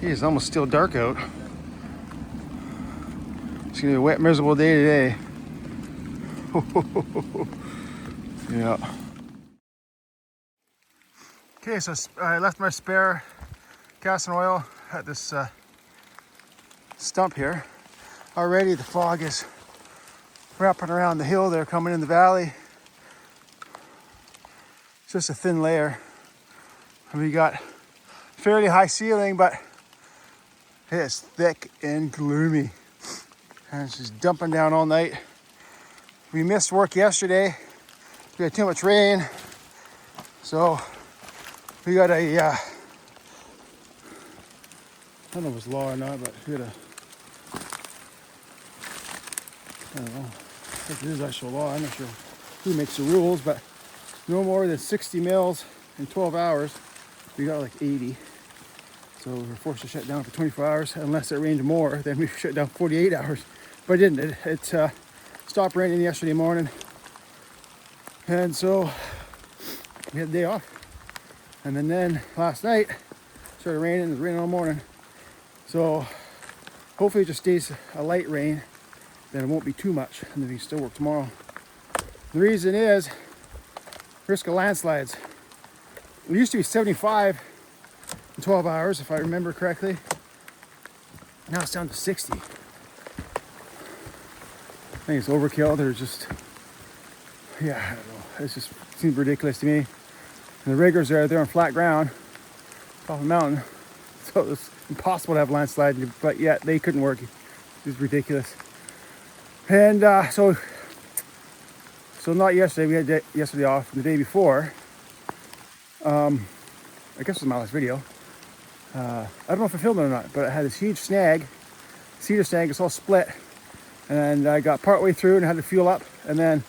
Geez, it's almost still dark out. It's gonna be a wet, miserable day today. Yeah. Okay, so I left my spare gas and oil at this stump here. Already the fog is wrapping around the hill there, coming in the valley. It's just a thin layer. And we got fairly high ceiling, but it's thick and gloomy. And it's just dumping down all night. We missed work yesterday. We had too much rain. So we got a, I don't know if it's law or not, but we got a, I don't know, I think it is actual law. I'm not sure who makes the rules, but no more than 60 mils in 12 hours. We got like 80. So we were forced to shut down for 24 hours. Unless it rained more, then we shut down 48 hours. But it didn't. It stopped raining yesterday morning. And so we had the day off. And then last night, started raining. It was raining all morning. So hopefully it just stays a light rain. Then it won't be too much. And then we can still work tomorrow. The reason is risk of landslides. It used to be 75 in 12 hours, if I remember correctly. Now it's down to 60. I think it's overkill. There's just, yeah, I don't know. It just seems ridiculous to me. And the riggers are there on flat ground, off a mountain. So it's impossible to have landslide, but yet they couldn't work. It's ridiculous. And so not yesterday. We had yesterday off. The day before, I guess it was my last video. I don't know if I filmed it or not, but I had this huge snag, cedar snag. It's all split, and I got partway through and I had to fuel up. And then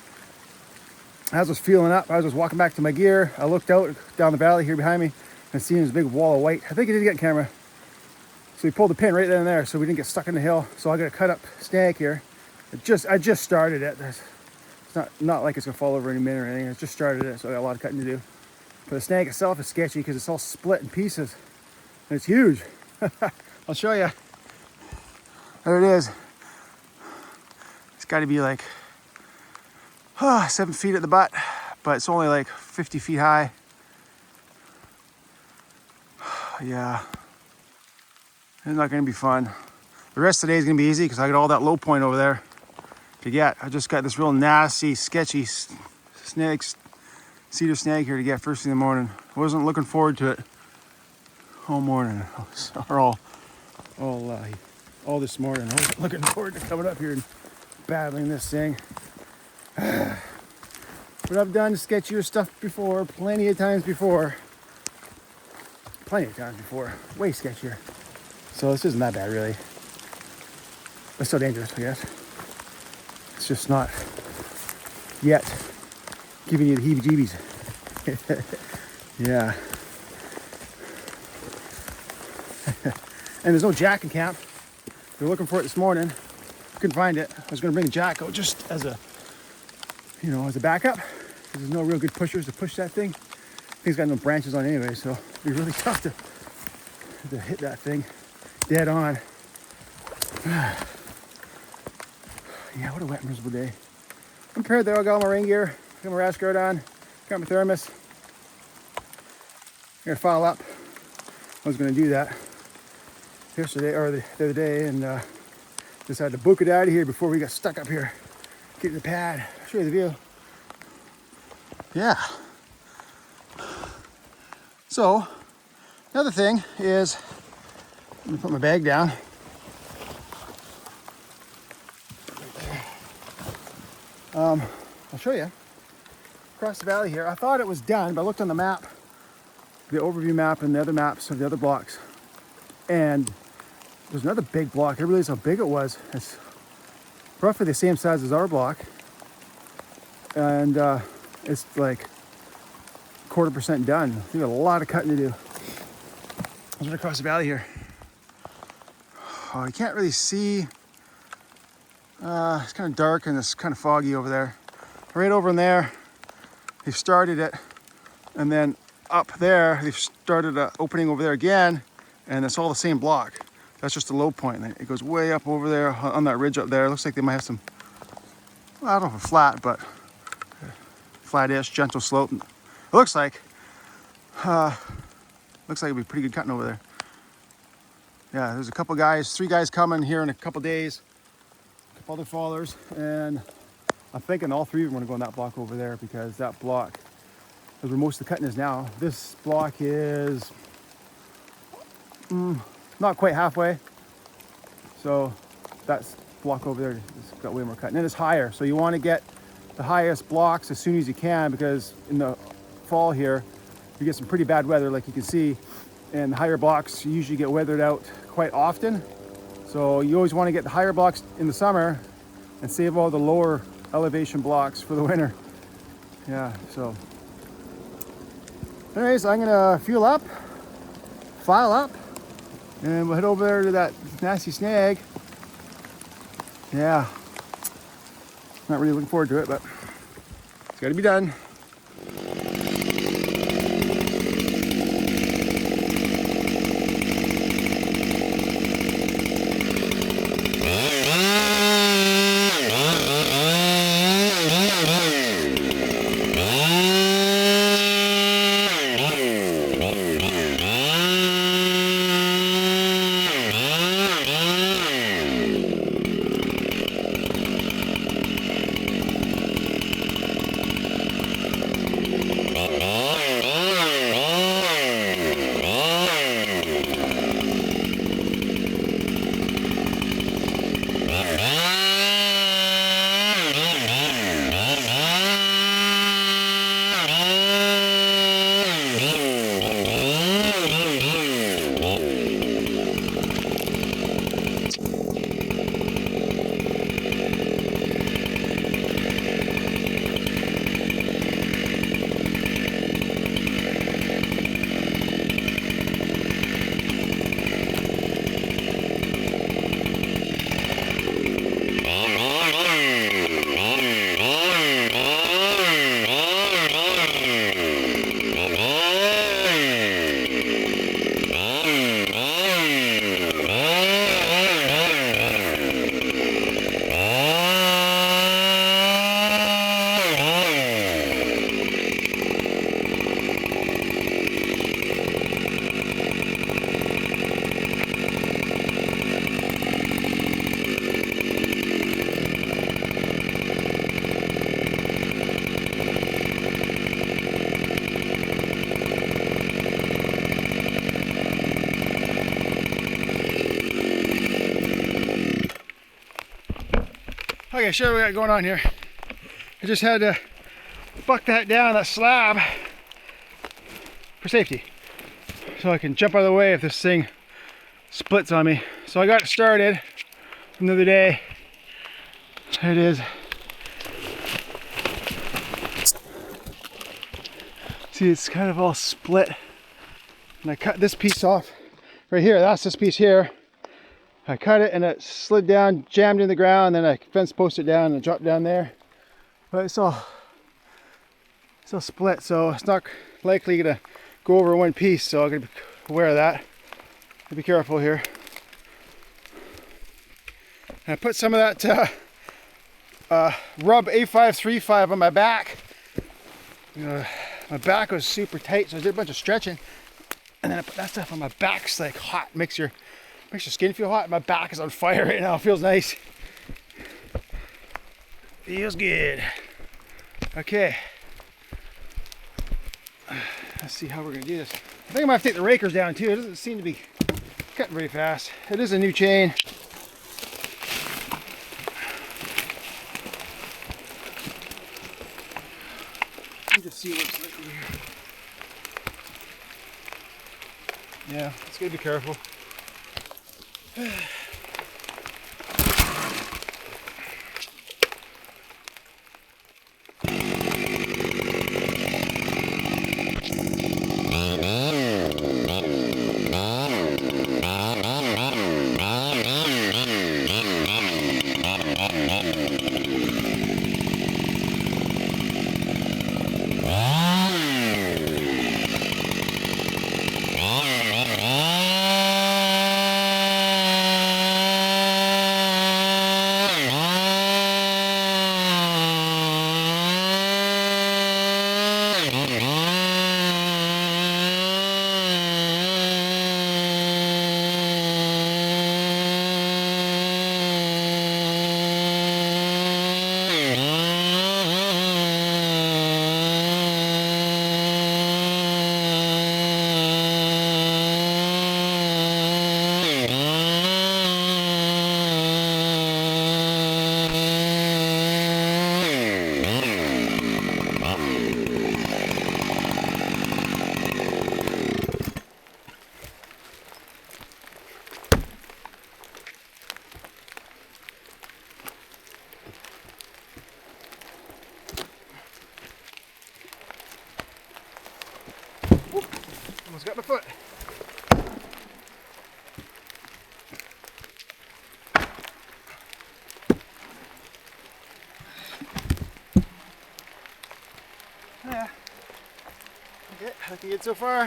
as I was fueling up, I was just walking back to my gear. I looked out down the valley here behind me and seen this big wall of white. I think I didn't get camera, so we pulled the pin right then and there, so we didn't get stuck in the hill. So I got to cut up snag here. I just started it. It's not like it's gonna fall over any minute or anything. I just started it, so I got a lot of cutting to do. But the snag itself is sketchy because it's all split in pieces. And it's huge. I'll show you. There it is. It's got to be like 7 feet at the butt, but it's only like 50 feet high. Yeah. It's not going to be fun. The rest of the day is going to be easy because I got all that low point over there to get. I just got this real nasty, sketchy snag, cedar snag here to get first thing in the morning. I wasn't looking forward to it all morning, or all this morning. I was looking forward to coming up here and battling this thing. But I've done sketchier stuff before, plenty of times before. Way sketchier. So this isn't that bad, really. But still dangerous, I guess. It's just not yet giving you the heebie-jeebies. Yeah. And there's no jack in camp. We were looking for it this morning. Couldn't find it. I was going to bring a jack out just as a, as a backup. Because there's no real good pushers to push that thing. Thing's got no branches on anyway, so it'd be really tough to hit that thing dead on. Yeah, what a wet, miserable day. I'm prepared there. I got all my rain gear, got my rash guard on, got my thermos. I'm gonna file up. I was gonna do that yesterday or the other day, and just had to book it out of here before we got stuck up here. Get to the pad. I'll show you the view. Yeah. So the other thing is, let me put my bag down. I'll show you across the valley here. I thought it was done, but I looked on the map, the overview map and the other maps of the other blocks, and there's another big block. I didn't realize how big it was. It's roughly the same size as our block, and it's like 1/4% done. We got a lot of cutting to do. I was right across the valley here. Oh, you can't really see. It's kind of dark and it's kind of foggy over there. Right over in there, they've started it, and then up there they've started an opening over there again, and it's all the same block. That's just the low point, and it goes way up over there on that ridge up there. It looks like they might have some, well, I don't know if flat, but flat-ish, gentle slope. It looks like it'd be pretty good cutting over there. Yeah, there's a couple guys, 3 guys coming here in a couple days, a couple other fallers, and I'm thinking all 3 of them are gonna go on that block over there, because that block is where most of the cutting is now. This block is not quite halfway, so that's block over there has got way more cutting, and it's higher, so you want to get the highest blocks as soon as you can, because in the fall here you get some pretty bad weather, like you can see, and the higher blocks usually get weathered out quite often. So you always want to get the higher blocks in the summer and save all the lower elevation blocks for the winter. Yeah, so anyways, I'm gonna fuel up, file up, and we'll head over there to that nasty snag. Yeah, not really looking forward to it, but it's got to be done. Okay, show you what we got going on here. I just had to buck that down, that slab, for safety, so I can jump out of the way if this thing splits on me. So I got it started from the other day. There it is. See, it's kind of all split. And I cut this piece off right here. That's this piece here. I cut it and it slid down, jammed in the ground, then I fence posted it down and it dropped down there. But it's all split, so it's not likely gonna go over one piece, so I'm gonna be aware of that. Be careful here. And I put some of that rub A535 on my back. My back was super tight, so I did a bunch of stretching, and then I put that stuff on my back. It's like hot, makes your skin feel hot. My back is on fire right now. It feels nice. Feels good. Okay. Let's see how we're gonna do this. I think I'm gonna have to take the rakers down too. It doesn't seem to be cutting very fast. It is a new chain. Let me just see what it's like over here. Yeah, it's gotta be careful. Almost got my foot. Yeah. Okay, looking good so far.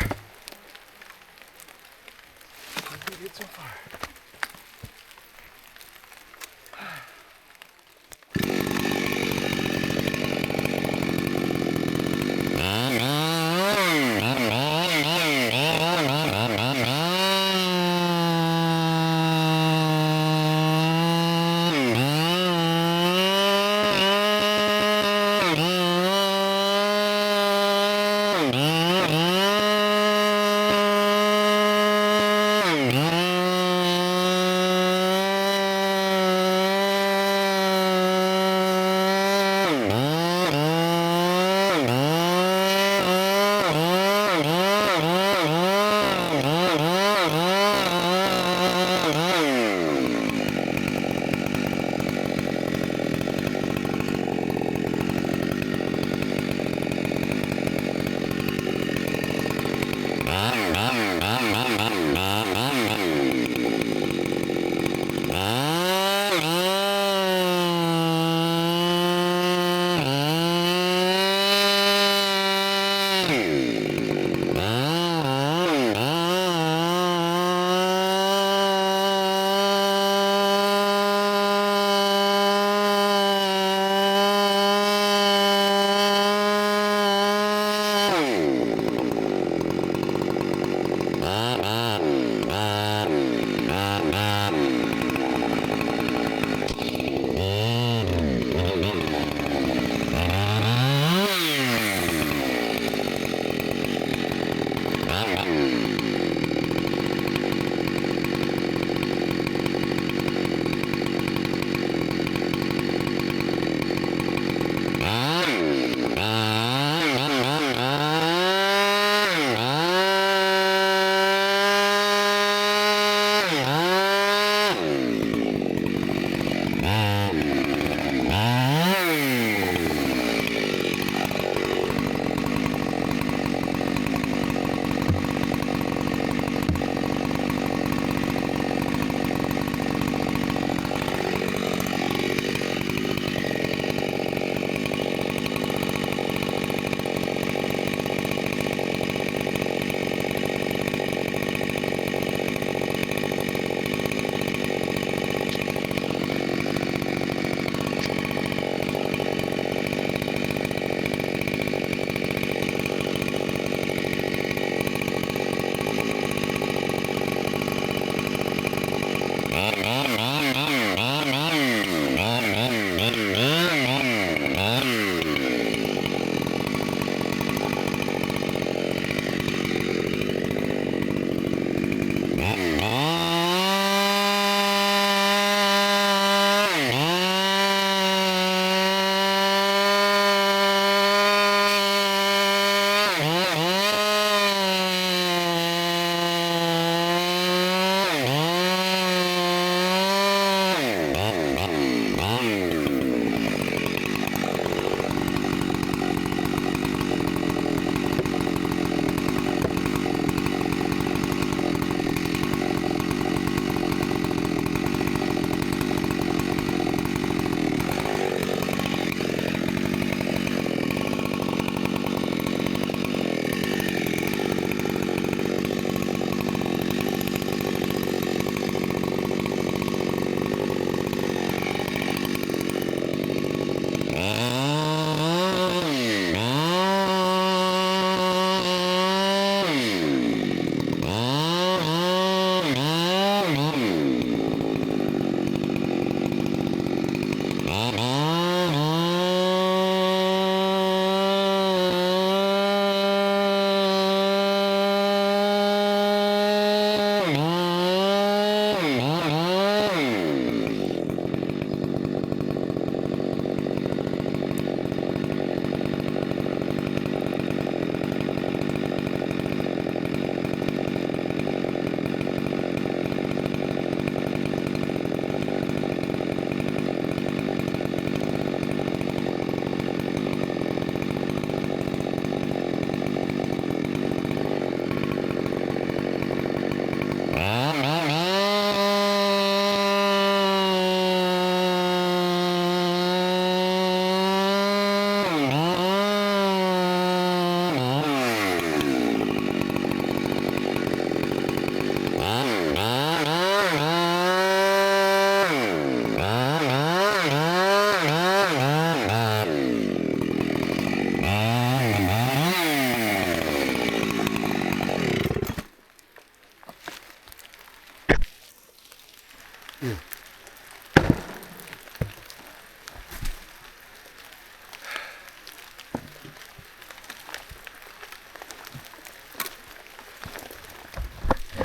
Looking good so far.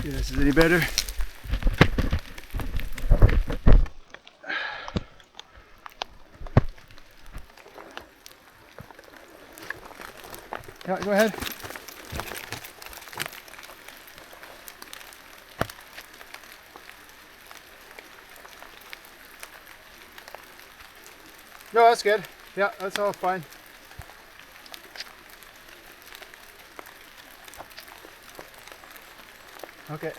See if this is any better. Yeah, go ahead. No, that's good. Yeah, that's all fine. Okay.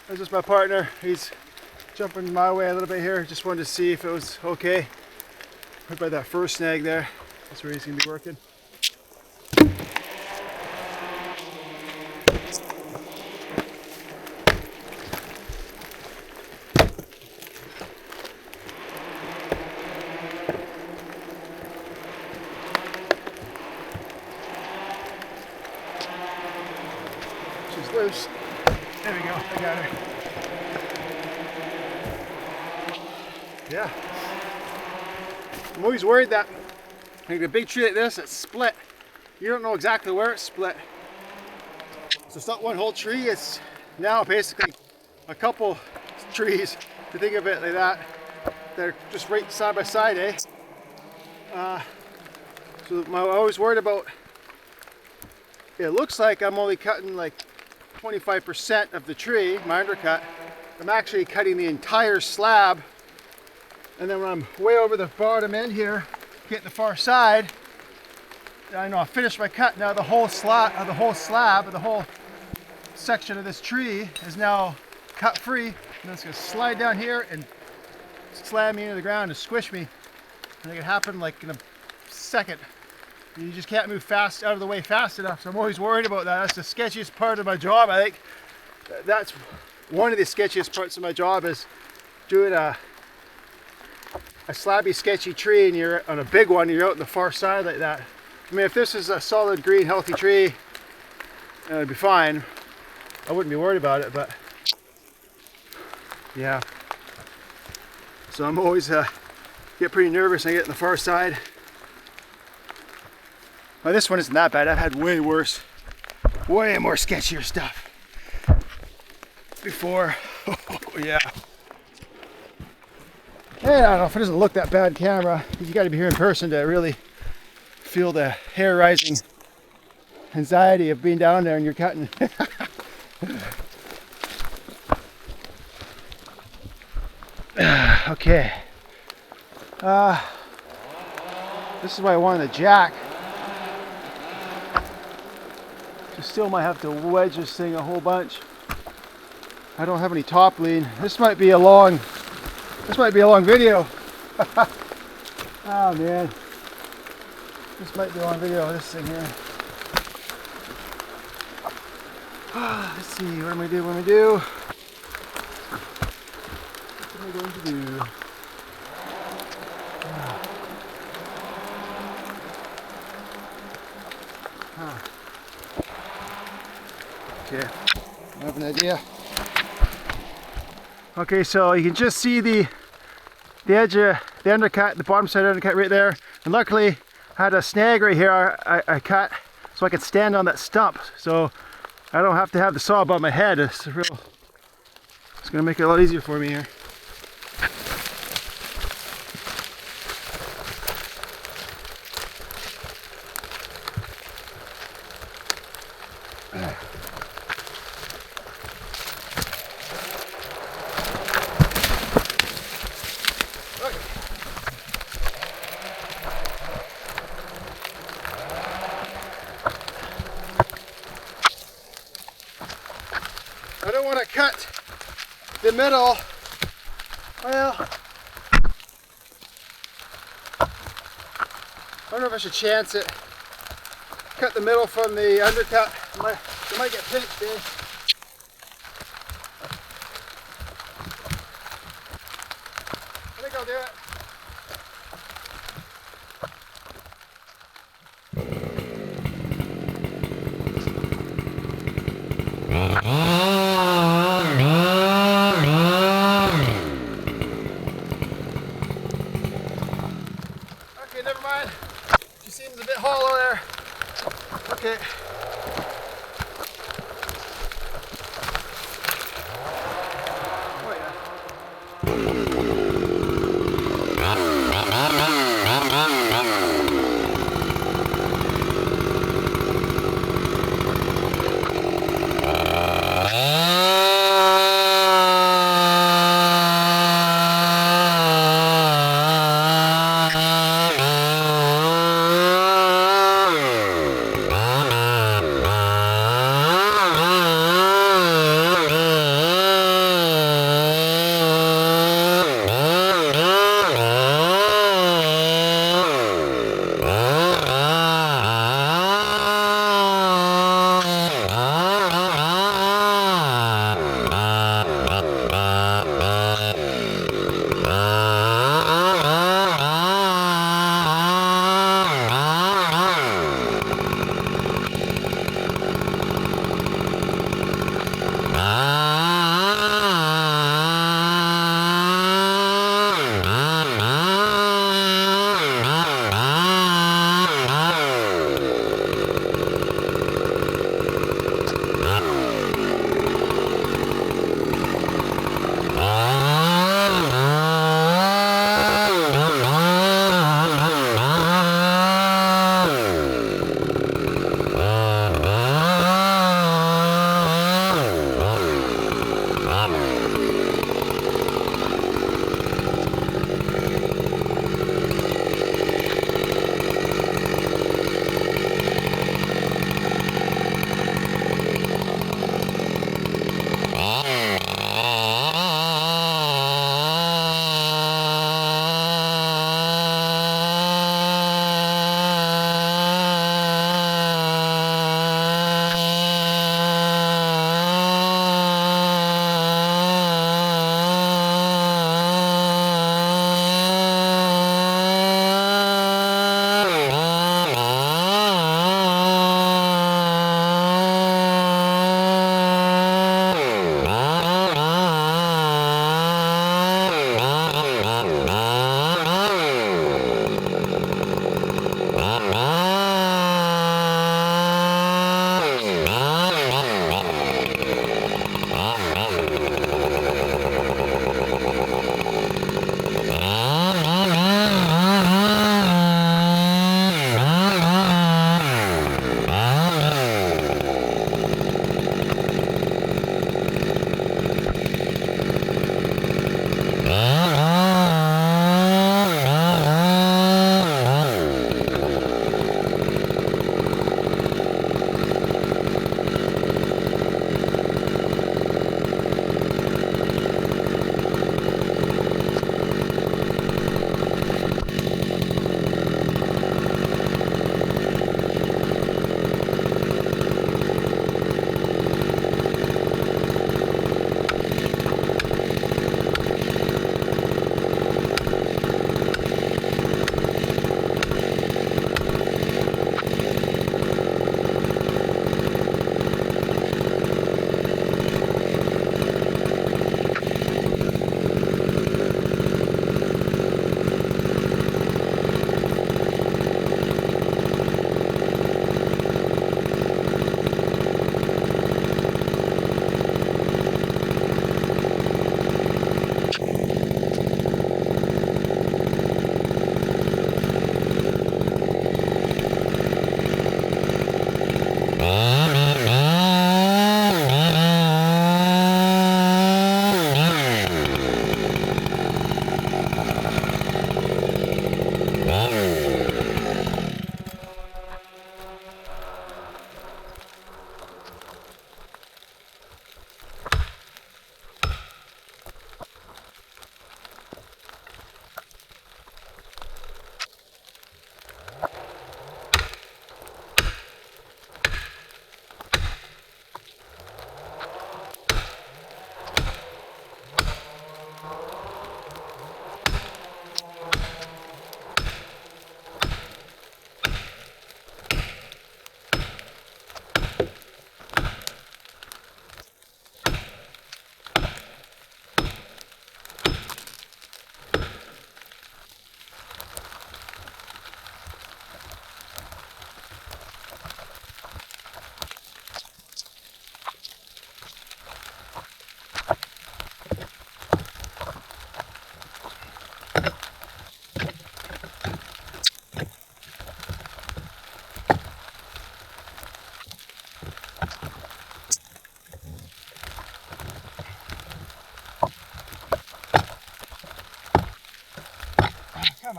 That's just my partner. He's jumping my way a little bit here. Just wanted to see if it was okay. Right by that first snag there. That's where he's going to be working. She's loose. There we go. I got her. Yeah. I'm always worried that like a big tree like this, it's split. You don't know exactly where it's split. So it's not one whole tree, it's now basically a couple trees, to think of it like that. They're just right side by side, eh? So I'm always worried about, it looks like I'm only cutting like 25% of the tree, my undercut. I'm actually cutting the entire slab. And then when I'm way over the bottom end here, getting the far side, I know I finished my cut. Now the whole slab, the whole section of this tree is now cut free. And it's gonna slide down here and slam me into the ground and squish me. And it can happen like in a second. You just can't move fast out of the way fast enough. So I'm always worried about that. That's the sketchiest part of my job. I think that's one of the sketchiest parts of my job, is doing a slabby, sketchy tree, and you're on a big one, you're out on the far side like that. I mean, if this is a solid, green, healthy tree, it'd be fine. I wouldn't be worried about it, but yeah. So I'm always get pretty nervous when I get on the far side. Well, this one isn't that bad. I've had way worse, way more sketchier stuff before. Oh, yeah. And I don't know if it doesn't look that bad camera. You got to be here in person to really feel the hair rising anxiety of being down there and you're cutting. Okay. This is why I wanted the jack. You still might have to wedge this thing a whole bunch. I don't have any top lean. This might be a long video. Oh man. This might be a long video, this thing here. Let's see, what am I do? What am I going to do? Okay, I have an idea. Okay, so you can just see the edge of the undercut, the bottom side undercut right there. And luckily I had a snag right here I cut so I could stand on that stump. So I don't have to have the saw above my head. It's gonna make it a lot easier for me here. I don't want to cut the middle. Well, I don't know if I should chance it. Cut the middle from the undercut. It might get pinched, eh? I think I'll do it. Okay, never mind. She seems a bit hollow there. Okay.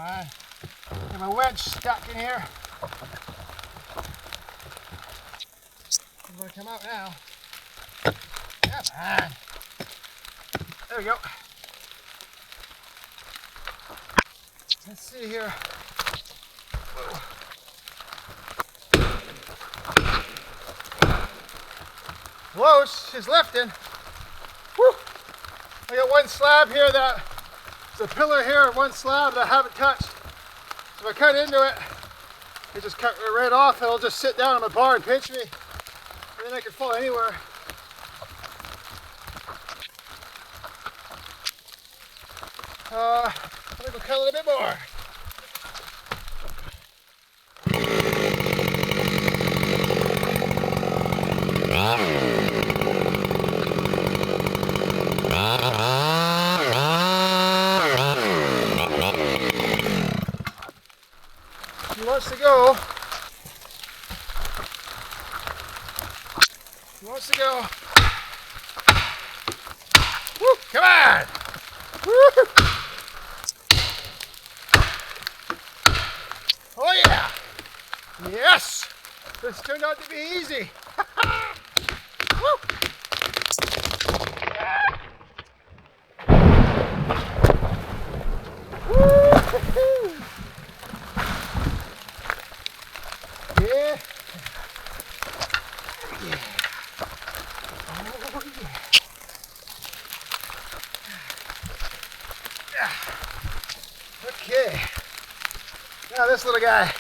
on. Get my wedge stuck in here. I'm gonna come out now. Come on. There we go. Let's see here. Whoa. Close, she's lifting. Woo! I got one slab here there's a pillar here, one slab that I haven't touched. So if I cut into it, it just cut right off, it'll just sit down on my bar and pinch me. And then I can fall anywhere. I'm gonna go cut a little bit more. He wants to go. He wants to go. Woo, come on! Woo! Oh yeah! Yes! This turned out to be easy. Woo! Woo! Yeah. Yeah. Oh yeah. Okay. Now this little guy.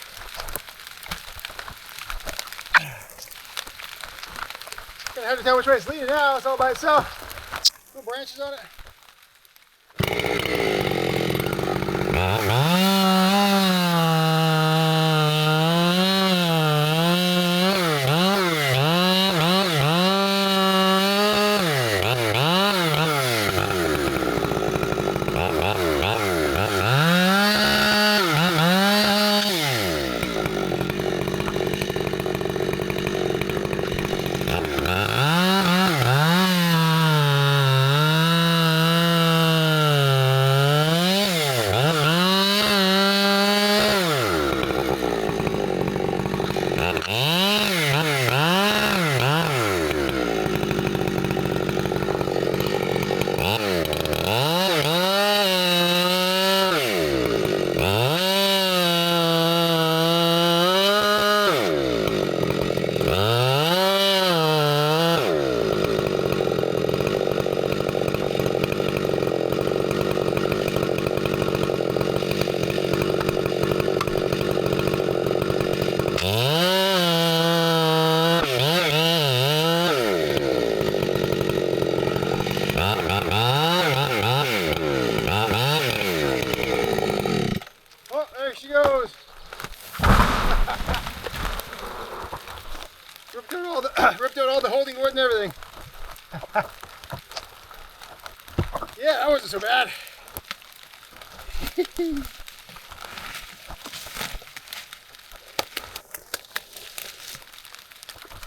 Gonna have to tell which way it's leading now. It's all by itself. No branches on it. Oh, there she goes. Ripped out all the holding wood and everything. Yeah, that wasn't so bad.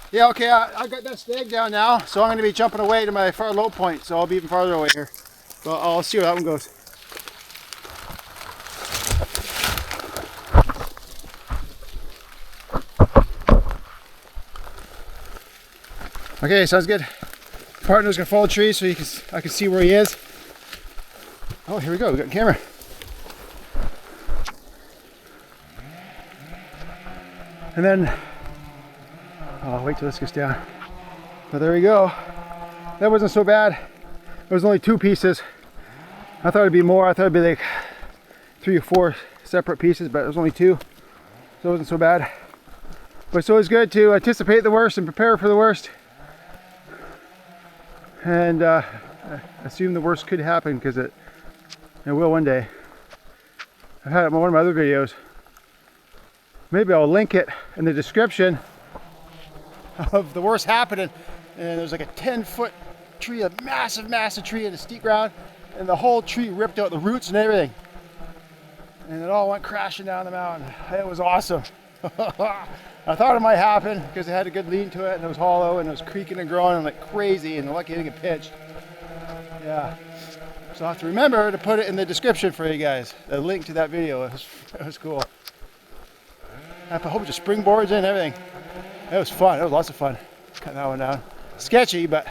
Yeah, okay, I got that snag down now, so I'm going to be jumping away to my far low point, so I'll be even farther away here. But I'll see where that one goes. Okay, sounds good. Partner's going to follow the tree so I can see where he is. Oh, here we go, we got a camera. And then, I'll wait till this gets down. But there we go. That wasn't so bad. There was only 2 pieces. I thought it'd be more. I thought it'd be like 3 or 4 separate pieces, but it was only 2. So it wasn't so bad. But it's always good to anticipate the worst and prepare for the worst. And assume the worst could happen, because it will one day. I've had it in one of my other videos. Maybe I'll link it in the description of the worst happening. And there's like a 10-foot tree, a massive tree in a steep ground, and the whole tree ripped out the roots and everything. And it all went crashing down the mountain. It was awesome. I thought it might happen because it had a good lean to it, and it was hollow, and it was creaking and growing like crazy, and lucky I didn't get pinched. Yeah. So I'll have to remember to put it in the description for you guys. The link to that video. It was cool. I have a whole bunch of springboards and everything. It was fun. It was lots of fun. Cut that one down. Sketchy, but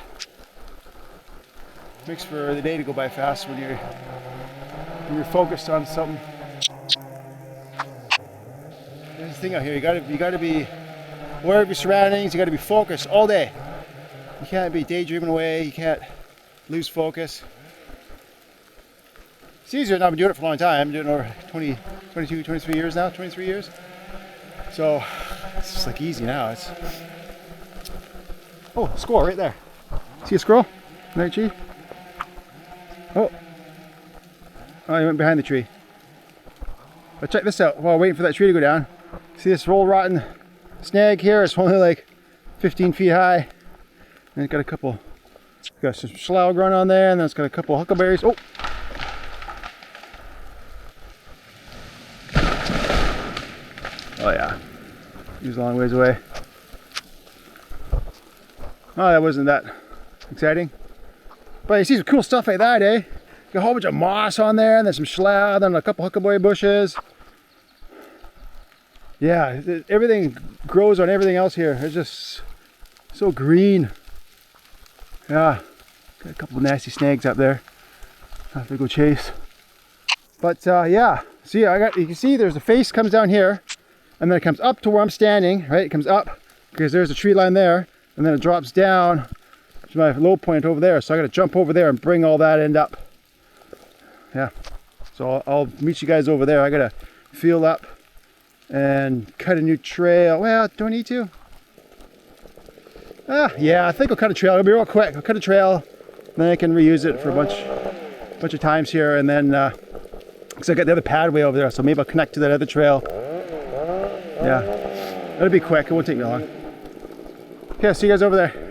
makes for the day to go by fast when you're focused on something. There's the thing out here. You gotta be aware of your surroundings. You gotta be focused all day. You can't be daydreaming away. You can't lose focus. It's easier now. I've been doing it for a long time. I'm doing it over 22, 23 years now. 23 years. So it's just like easy now. It's oh, a squirrel right there. See a squirrel? Right, Chief? Oh, he went behind the tree. But check this out while waiting for that tree to go down. See this roll rotten snag here? It's only like 15 feet high. And it's got a couple, got some slough growing on there, and then it's got a couple huckleberries. Oh! Oh yeah, he was a long ways away. Oh, that wasn't that exciting. But you see some cool stuff like that, eh? Got a whole bunch of moss on there, and then some slough, then a couple huckleberry bushes. Yeah, everything grows on everything else here. It's just so green. Yeah, got a couple of nasty snags up there. I have to go chase. But yeah, see, you can see there's a face comes down here, and then it comes up to where I'm standing, right? It comes up because there's a tree line there, and then it drops down to my low point over there. So I got to jump over there and bring all that end up. Yeah, so I'll meet you guys over there. I got to fill up and cut a new trail. Well, do I need to? Yeah, I think I'll cut a trail. It'll be real quick. I'll cut a trail, then I can reuse it for a bunch of times here, and then because I got the other pad way over there, so maybe I'll connect to that other trail. Yeah, it'll be quick. It won't take me long. Okay, I'll see you guys over there.